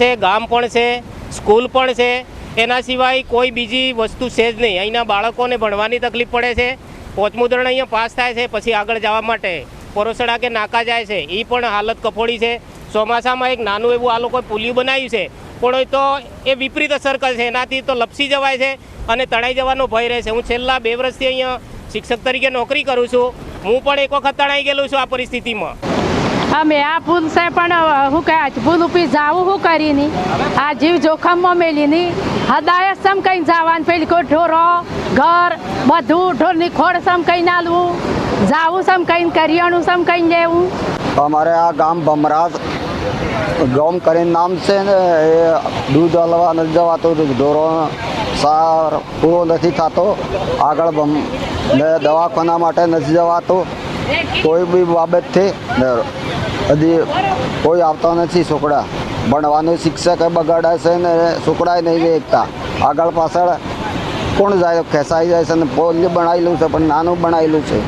છે, ગામ પણ છે, સ્કૂલ પણ છે, એના સિવાય કોઈ બીજી વસ્તુ છે જ નહીં. અહીંના બાળકોને ભણવાની તકલીફ પડે છે. 5મું ધોરણ અહીંયા પાસ થાય છે, પછી આગળ જવા માટે પરોસડા કે નાકા જાય છે, એ પણ હાલત કફોડી છે. ચોમાસામાં એક નાનું એવું આ લોકોએ પુલિયું બનાવ્યું છે, પણ તો એ વિપરીત અસર કરશે, એનાથી તો લપસી જવાય છે અને તણાઈ જવાનો ભય રહે છે. હું છેલ્લા 2 વર્ષથી અહીંયા શિક્ષક તરીકે નોકરી કરું છું. હું પણ એક વખત તણાઈ ગયેલું છું આ પરિસ્થિતિમાં. અમે આ પુલ છે પણ શું કહે પુલ ઉપર જવું શું કરીને આ જીવ જોખમમાં મેલીની હદાયત સમ કઈ જવાનું પેલી કોઈ ઢોરો ઘર બધું ઢોરની ખોડ સમ કઈ નાલવું જાવું સમ કઈ કરિયાણું સમ કઈ લેવું. અમારે આ ગામ ભમરાજ ગામ કરીને નામ છે ને, એ દૂધ હલવા નથી જવાતું, ઢોરો સાર પૂરો નથી થતો, આગળ દવાખાના માટે નથી જવાતું, કોઈ બી બાબતથી હજી કોઈ આવતા નથી. છોકરા ભણવાનું શિક્ષક બગાડે છે ને છોકરાએ નહીં વેચતા, આગળ પાછળ કોણ જાય ખેંચાઈ જાય છે ને પોલ બનાવેલું છે પણ નાનું બનાવેલું છે.